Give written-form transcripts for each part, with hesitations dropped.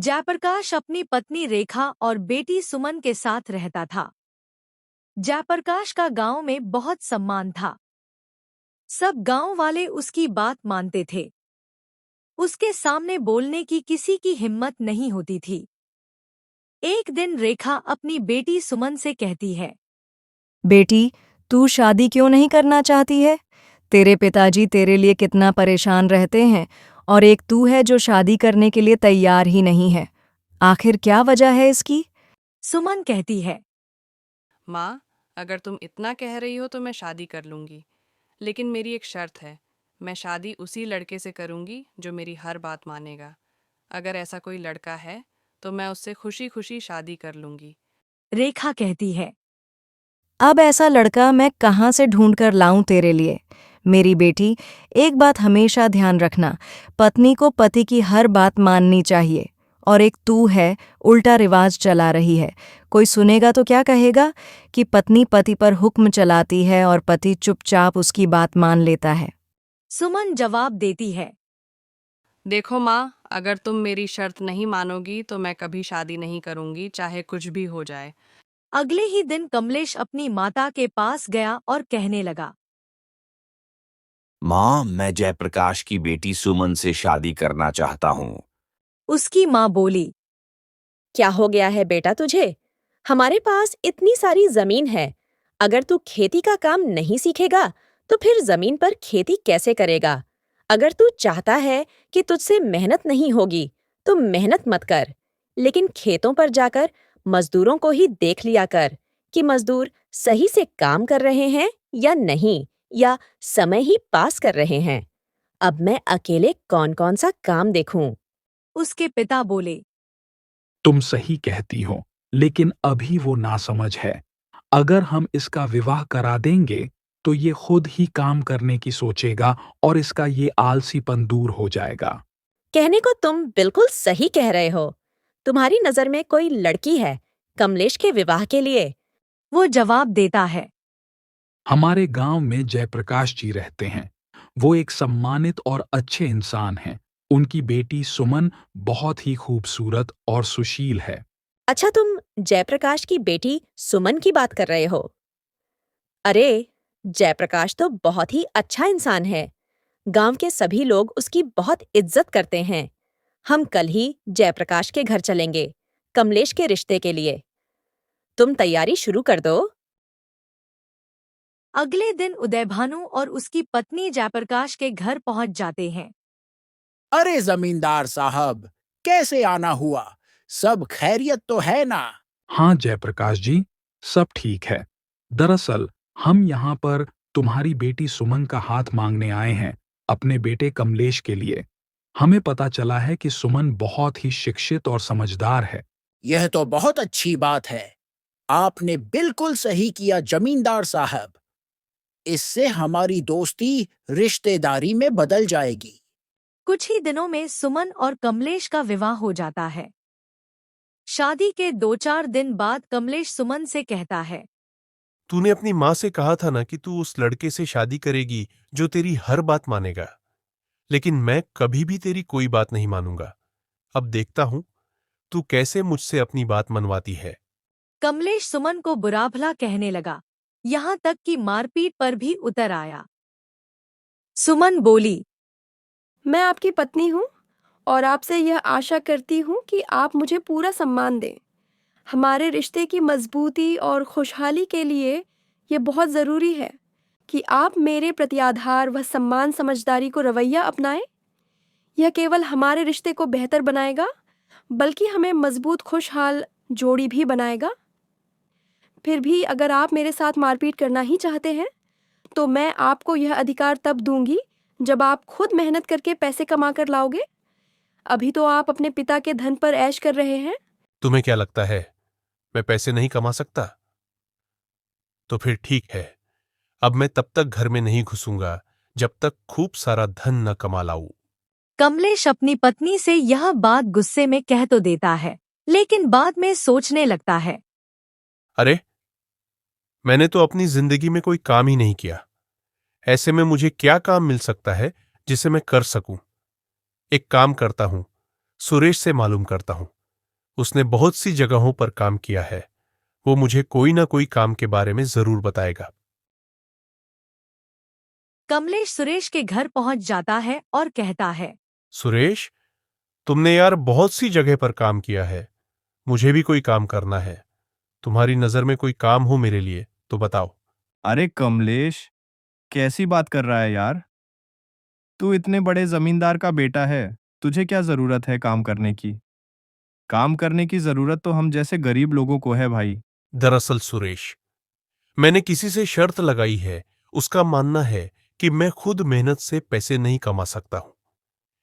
जयप्रकाश अपनी पत्नी रेखा और बेटी सुमन के साथ रहता था। जयप्रकाश का गांव में बहुत सम्मान था। सब गांव वाले उसकी बात मानते थे। उसके सामने बोलने की किसी की हिम्मत नहीं होती थी। एक दिन रेखा अपनी बेटी सुमन से कहती है, बेटी, तू शादी क्यों नहीं करना चाहती है? तेरे पिताजी तेरे लिए कितना परेशान रहते हैं और एक तू है जो शादी करने के लिए तैयार ही नहीं है। आखिर क्या वजह है इसकी? सुमन कहती है, माँ, अगर तुम इतना कह रही हो तो मैं शादी कर लूँगी, लेकिन मेरी एक शर्त है। मैं शादी उसी लड़के से करूँगी जो मेरी हर बात मानेगा। अगर ऐसा कोई लड़का है तो मैं उससे खुशी खुशी शादी कर लूँगी। रेखा कहती है, अब ऐसा लड़का मैं कहाँ से ढूंढ कर लाऊं तेरे लिए? मेरी बेटी, एक बात हमेशा ध्यान रखना, पत्नी को पति की हर बात माननी चाहिए। और एक तू है, उल्टा रिवाज चला रही है। कोई सुनेगा तो क्या कहेगा कि पत्नी पति पर हुक्म चलाती है और पति चुपचाप उसकी बात मान लेता है। सुमन जवाब देती है, देखो माँ, अगर तुम मेरी शर्त नहीं मानोगी तो मैं कभी शादी नहीं करूँगी, चाहे कुछ भी हो जाए। अगले ही दिन कमलेश अपनी माता के पास गया और कहने लगा, माँ, मैं जयप्रकाश की बेटी सुमन से शादी करना चाहता हूँ। उसकी माँ बोली, क्या हो गया है बेटा तुझे? हमारे पास इतनी सारी जमीन है। अगर तू खेती का काम नहीं सीखेगा तो फिर जमीन पर खेती कैसे करेगा? अगर तू चाहता है कि तुझसे मेहनत नहीं होगी तो मेहनत मत कर, लेकिन खेतों पर जाकर मजदूरों को ही देख लिया कर कि मजदूर सही से काम कर रहे हैं या नहीं, या समय ही पास कर रहे हैं। अब मैं अकेले कौन-कौन सा काम देखूं? उसके पिता बोले, तुम सही कहती हो, लेकिन अभी वो नासमझ है। अगर हम इसका विवाह करा देंगे तो ये खुद ही काम करने की सोचेगा और इसका ये आलसीपन दूर हो जाएगा। कहने को तुम बिल्कुल सही कह रहे हो। तुम्हारी नजर में कोई लड़की है कमलेश के विवाह के लिए? वो जवाब देता है, हमारे गांव में जयप्रकाश जी रहते हैं। वो एक सम्मानित और अच्छे इंसान हैं। उनकी बेटी सुमन बहुत ही खूबसूरत और सुशील है। अच्छा, तुम जयप्रकाश की बेटी सुमन की बात कर रहे हो? अरे, जयप्रकाश तो बहुत ही अच्छा इंसान है। गांव के सभी लोग उसकी बहुत इज्जत करते हैं। हम कल ही जयप्रकाश के घर चलेंगे, कमलेश के रिश्ते के लिए। तुम तैयारी शुरू कर दो। अगले दिन उदयभानु और उसकी पत्नी जयप्रकाश के घर पहुंच जाते हैं। अरे जमींदार साहब, कैसे आना हुआ? सब खैरियत तो है ना? हाँ जयप्रकाश जी, सब ठीक है। दरअसल हम यहाँ पर तुम्हारी बेटी सुमन का हाथ मांगने आए हैं, अपने बेटे कमलेश के लिए। हमें पता चला है कि सुमन बहुत ही शिक्षित और समझदार है। यह तो बहुत अच्छी बात है। आपने बिल्कुल सही किया जमींदार साहब। इससे हमारी दोस्ती रिश्तेदारी में बदल जाएगी। कुछ ही दिनों में सुमन और कमलेश का विवाह हो जाता है। शादी के 2-4 दिन बाद कमलेश सुमन से कहता है, तूने अपनी माँ से कहा था ना कि तू उस लड़के से शादी करेगी जो तेरी हर बात मानेगा, लेकिन मैं कभी भी तेरी कोई बात नहीं मानूंगा। अब देखता हूं तू कैसे मुझसे अपनी बात मनवाती है। कमलेश सुमन को बुरा भला कहने लगा, यहाँ तक कि मारपीट पर भी उतर आया। सुमन बोली, मैं आपकी पत्नी हूँ और आपसे यह आशा करती हूँ कि आप मुझे पूरा सम्मान दें। हमारे रिश्ते की मजबूती और खुशहाली के लिए ये बहुत ज़रूरी है कि आप मेरे प्रति आधार व सम्मान समझदारी को रवैया अपनाएं। यह केवल हमारे रिश्ते को बेहतर बनाएगा, बल्कि हमें मजबूत खुशहाल जोड़ी भी बनाएगा। फिर भी अगर आप मेरे साथ मारपीट करना ही चाहते हैं तो मैं आपको यह अधिकार तब दूंगी जब आप खुद मेहनत करके पैसे कमा कर लाओगे। अभी तो आप अपने पिता के धन पर ऐश कर रहे हैं। तुम्हें क्या लगता है मैं पैसे नहीं कमा सकता? तो फिर ठीक है, अब मैं तब तक घर में नहीं घुसूंगा जब तक खूब सारा धन न कमा लाऊं। कमलेश अपनी पत्नी से यह बात गुस्से में कह तो देता है, लेकिन बाद में सोचने लगता है, अरे, मैंने तो अपनी जिंदगी में कोई काम ही नहीं किया। ऐसे में मुझे क्या काम मिल सकता है जिसे मैं कर सकूं? एक काम करता हूं, सुरेश से मालूम करता हूं। उसने बहुत सी जगहों पर काम किया है। वो मुझे कोई ना कोई काम के बारे में जरूर बताएगा। कमलेश सुरेश के घर पहुंच जाता है और कहता है, सुरेश, तुमने यार बहुत सी जगह पर काम किया है। मुझे भी कोई काम करना है। तुम्हारी नजर में कोई काम हो मेरे लिए तो बताओ। अरे कमलेश, कैसी बात कर रहा है यार? तू इतने बड़े जमींदार का बेटा है, तुझे क्या जरूरत है काम करने की? काम करने की जरूरत तो हम जैसे गरीब लोगों को है भाई। दरअसल सुरेश, मैंने किसी से शर्त लगाई है। उसका मानना है कि मैं खुद मेहनत से पैसे नहीं कमा सकता हूं।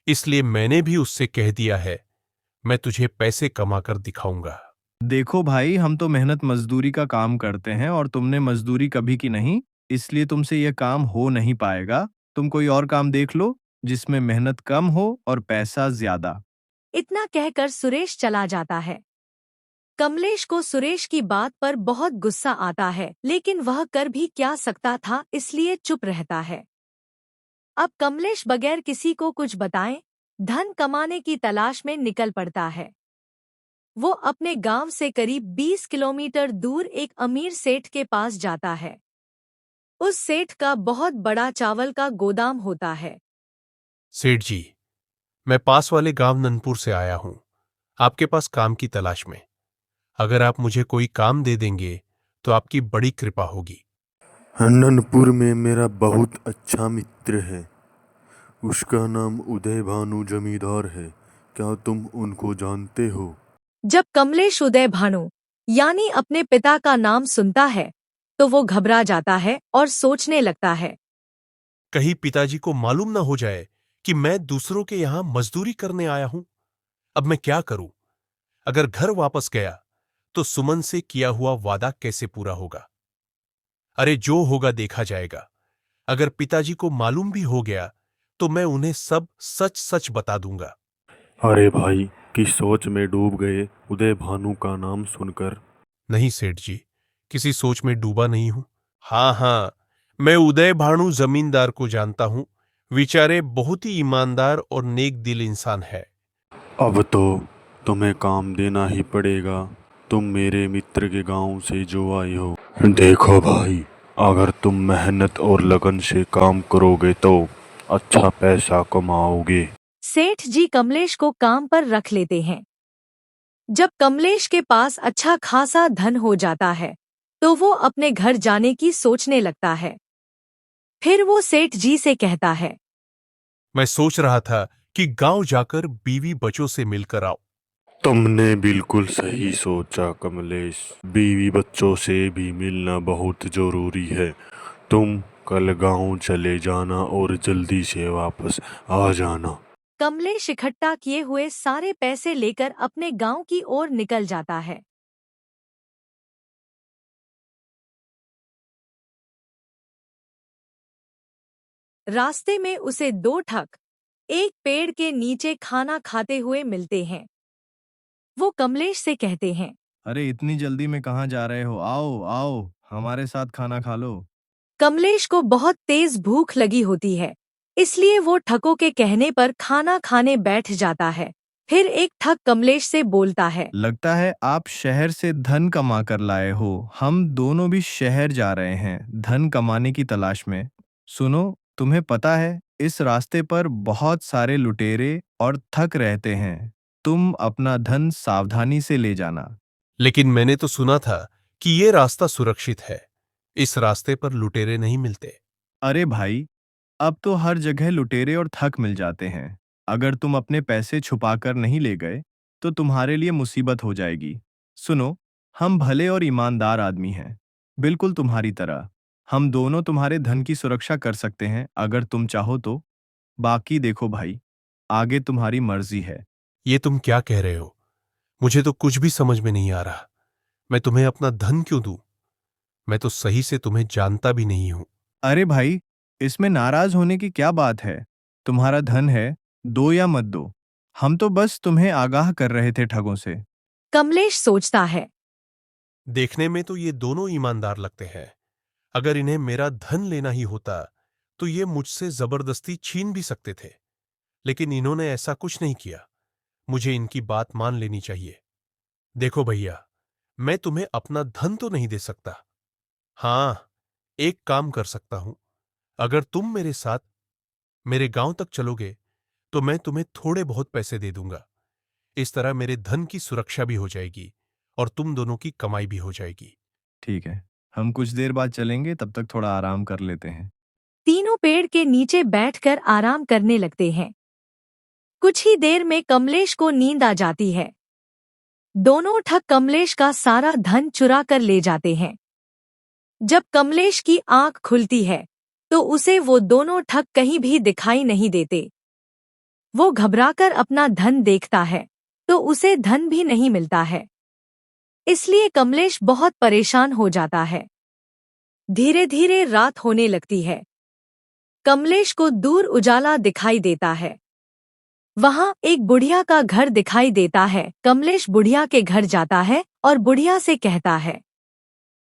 इसलिए मैंने भी उससे कह दिया है, मैं तुझे पैसे कमाकर दिखाऊंगा। देखो भाई, हम तो मेहनत मजदूरी का काम करते हैं और तुमने मजदूरी कभी की नहीं, इसलिए तुमसे यह काम हो नहीं पाएगा। तुम कोई और काम देख लो जिसमें मेहनत कम हो और पैसा ज्यादा। इतना कहकर सुरेश चला जाता है। कमलेश को सुरेश की बात पर बहुत गुस्सा आता है, लेकिन वह कर भी क्या सकता था, इसलिए चुप रहता है। अब कमलेश बगैर किसी को कुछ बताए धन कमाने की तलाश में निकल पड़ता है। वो अपने गांव से करीब 20 किलोमीटर दूर एक अमीर सेठ के पास जाता है। उस सेठ का बहुत बड़ा चावल का गोदाम होता है। सेठ जी, मैं पास वाले गांव ननपुर से आया हूं, आपके पास काम की तलाश में। अगर आप मुझे कोई काम दे देंगे तो आपकी बड़ी कृपा होगी। ननपुर में मेरा बहुत अच्छा मित्र है। उसका नाम उदय भानु जमींदार है। क्या तुम उनको जानते हो? जब कमलेश उदय भानु यानी अपने पिता का नाम सुनता है तो वो घबरा जाता है और सोचने लगता है, कहीं पिताजी को मालूम ना हो जाए कि मैं दूसरों के यहां मजदूरी करने आया हूं। अब मैं क्या करूं? अगर घर वापस गया तो सुमन से किया हुआ वादा कैसे पूरा होगा? अरे, जो होगा देखा जाएगा। अगर पिताजी को मालूम भी हो गया तो मैं उन्हें सब सच सच बता दूंगा। अरे भाई, किस सोच में डूब गए उदय भानु का नाम सुनकर? नहीं सेठ जी, किसी सोच में डूबा नहीं हूं। हाँ, मैं उदय भानु जमींदार को जानता हूं। विचारे बहुत ही ईमानदार और नेक दिल इंसान है। अब तो तुम्हें काम देना ही पड़ेगा। तुम मेरे मित्र के गांव से जो आए हो। देखो भाई, अगर तुम मेहनत और लगन से काम करोगे तो अच्छा पैसा कमाओगे। सेठ जी कमलेश को काम पर रख लेते हैं। जब कमलेश के पास अच्छा खासा धन हो जाता है तो वो अपने घर जाने की सोचने लगता है। फिर वो सेठ जी से कहता है, मैं सोच रहा था कि गांव जाकर बीवी बच्चों से मिलकर आओ। तुमने बिल्कुल सही सोचा कमलेश। बीवी बच्चों से भी मिलना बहुत जरूरी है। तुम कल गांव चले जाना और जल्दी से वापस आ जाना। कमलेश इकट्ठा किए हुए सारे पैसे लेकर अपने गांव की ओर निकल जाता है। रास्ते में उसे दो ठग एक पेड़ के नीचे खाना खाते हुए मिलते हैं। वो कमलेश से कहते हैं, अरे इतनी जल्दी में कहाँ जा रहे हो? आओ आओ, हमारे साथ खाना खा लो। कमलेश को बहुत तेज भूख लगी होती है, इसलिए वो ठगों के कहने पर खाना खाने बैठ जाता है। फिर एक ठग कमलेश से बोलता है, लगता है आप शहर से धन कमा कर लाए हो। हम दोनों भी शहर जा रहे हैं धन कमाने की तलाश में। सुनो, तुम्हें पता है इस रास्ते पर बहुत सारे लुटेरे और ठग रहते हैं। तुम अपना धन सावधानी से ले जाना। लेकिन मैंने तो सुना था कि ये रास्ता सुरक्षित है। इस रास्ते पर लुटेरे नहीं मिलते। अरे भाई, अब तो हर जगह लुटेरे और ठग मिल जाते हैं। अगर तुम अपने पैसे छुपाकर नहीं ले गए तो तुम्हारे लिए मुसीबत हो जाएगी। सुनो, हम भले और ईमानदार आदमी हैं, बिल्कुल तुम्हारी तरह। हम दोनों तुम्हारे धन की सुरक्षा कर सकते हैं अगर तुम चाहो तो। बाकी देखो भाई, आगे तुम्हारी मर्जी है। ये तुम क्या कह रहे हो? मुझे तो कुछ भी समझ में नहीं आ रहा। मैं तुम्हें अपना धन क्यों दूं? मैं तो सही से तुम्हें जानता भी नहीं हूं। अरे भाई, इसमें नाराज होने की क्या बात है? तुम्हारा धन है, दो या मत दो। हम तो बस तुम्हें आगाह कर रहे थे ठगों से। कमलेश सोचता है, देखने में तो ये दोनों ईमानदार लगते हैं। अगर इन्हें मेरा धन लेना ही होता तो ये मुझसे जबरदस्ती छीन भी सकते थे, लेकिन इन्होंने ऐसा कुछ नहीं किया। मुझे इनकी बात मान लेनी चाहिए। देखो भैया, मैं तुम्हें अपना धन तो नहीं दे सकता। हाँ, एक काम कर सकता हूं। अगर तुम मेरे साथ मेरे गांव तक चलोगे तो मैं तुम्हें थोड़े बहुत पैसे दे दूंगा। इस तरह मेरे धन की सुरक्षा भी हो जाएगी और तुम दोनों की कमाई भी हो जाएगी। ठीक है, हम कुछ देर बाद चलेंगे, तब तक थोड़ा आराम कर लेते हैं। तीनों पेड़ के नीचे बैठकर आराम करने लगते हैं। कुछ ही देर में कमलेश को नींद आ जाती है। दोनों ठग कमलेश का सारा धन चुरा कर ले जाते हैं। जब कमलेश की आंख खुलती है तो उसे वो दोनों ठग कहीं भी दिखाई नहीं देते। वो घबराकर अपना धन देखता है तो उसे धन भी नहीं मिलता है। इसलिए कमलेश बहुत परेशान हो जाता है। धीरे धीरे रात होने लगती है। कमलेश को दूर उजाला दिखाई देता है। वहां एक बुढ़िया का घर दिखाई देता है। कमलेश बुढ़िया के घर जाता है और बुढ़िया से कहता है,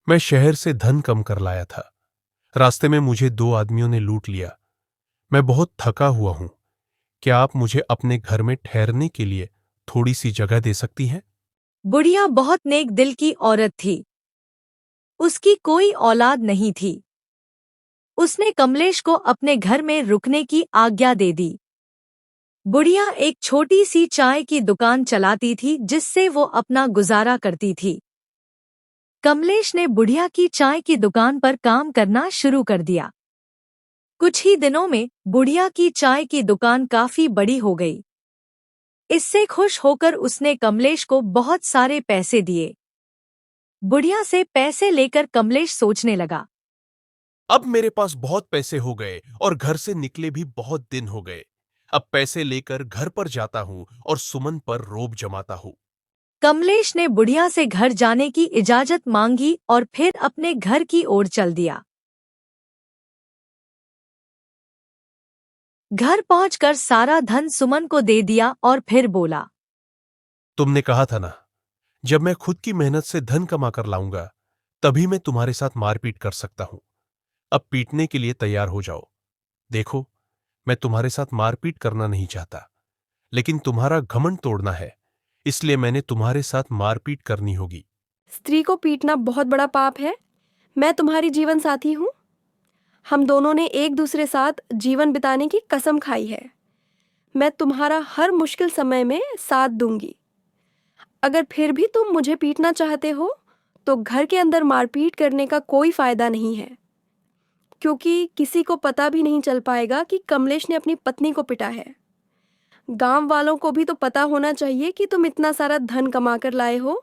मैं शहर से धन कम कर लाया था। रास्ते में मुझे 2 आदमियों ने लूट लिया। मैं बहुत थका हुआ हूं। क्या आप मुझे अपने घर में ठहरने के लिए थोड़ी सी जगह दे सकती हैं? बुढ़िया बहुत नेक दिल की औरत थी। उसकी कोई औलाद नहीं थी। उसने कमलेश को अपने घर में रुकने की आज्ञा दे दी। बुढ़िया एक छोटी सी चाय की दुकान चलाती थी जिससे वो अपना गुजारा करती थी। कमलेश ने बुढ़िया की चाय की दुकान पर काम करना शुरू कर दिया। कुछ ही दिनों में बुढ़िया की चाय की दुकान काफी बड़ी हो गई। इससे खुश होकर उसने कमलेश को बहुत सारे पैसे दिए। बुढ़िया से पैसे लेकर कमलेश सोचने लगा, अब मेरे पास बहुत पैसे हो गए और घर से निकले भी बहुत दिन हो गए। अब पैसे लेकर घर पर जाता हूं और सुमन पर रोब जमाता हूं। कमलेश ने बुढ़िया से घर जाने की इजाजत मांगी और फिर अपने घर की ओर चल दिया। घर पहुंचकर सारा धन सुमन को दे दिया और फिर बोला, तुमने कहा था ना, जब मैं खुद की मेहनत से धन कमा कर लाऊंगा तभी मैं तुम्हारे साथ मारपीट कर सकता हूं। अब पीटने के लिए तैयार हो जाओ। देखो, मैं तुम्हारे साथ मारपीट करना नहीं चाहता, लेकिन तुम्हारा घमंड तोड़ना है, इसलिए मैंने तुम्हारे साथ मारपीट करनी होगी। स्त्री को पीटना बहुत बड़ा पाप है। मैं तुम्हारी जीवन साथी हूँ। हम दोनों ने एक दूसरे साथ जीवन बिताने की कसम खाई है। मैं तुम्हारा हर मुश्किल समय में साथ दूंगी। अगर फिर भी तुम मुझे पीटना चाहते हो तो घर के अंदर मारपीट करने का कोई फायदा नहीं है, क्योंकि किसी को पता भी नहीं चल पाएगा कि कमलेश ने अपनी पत्नी को पिटा है। गांव वालों को भी तो पता होना चाहिए कि तुम इतना सारा धन कमा कर लाए हो,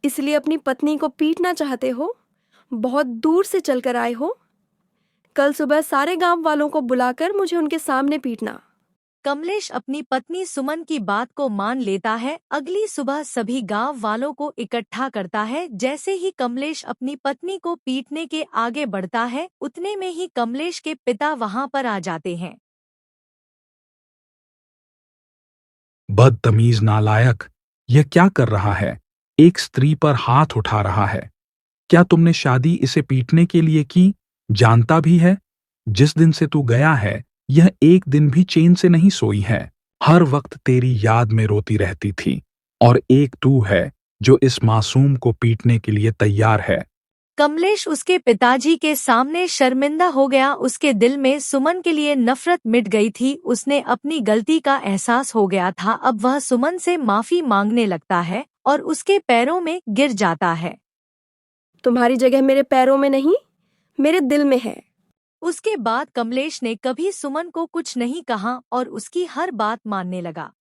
इसलिए अपनी पत्नी को पीटना चाहते हो। बहुत दूर से चलकर आए हो। कल सुबह सारे गांव वालों को बुलाकर मुझे उनके सामने पीटना। कमलेश अपनी पत्नी सुमन की बात को मान लेता है। अगली सुबह सभी गांव वालों को इकट्ठा करता है। जैसे ही कमलेश अपनी पत्नी को पीटने के आगे बढ़ता है, उतने में ही कमलेश के पिता वहां पर आ जाते हैं। बदतमीज नालायक, यह क्या कर रहा है? एक स्त्री पर हाथ उठा रहा है। क्या तुमने शादी इसे पीटने के लिए की? जानता भी है, जिस दिन से तू गया है यह एक दिन भी चैन से नहीं सोई है। हर वक्त तेरी याद में रोती रहती थी, और एक तू है जो इस मासूम को पीटने के लिए तैयार है। कमलेश उसके पिताजी के सामने शर्मिंदा हो गया। उसके दिल में सुमन के लिए नफरत मिट गई थी। उसने अपनी गलती का एहसास हो गया था। अब वह सुमन से माफी मांगने लगता है और उसके पैरों में गिर जाता है। तुम्हारी जगह मेरे पैरों में नहीं, मेरे दिल में है। उसके बाद कमलेश ने कभी सुमन को कुछ नहीं कहा और उसकी हर बात मानने लगा।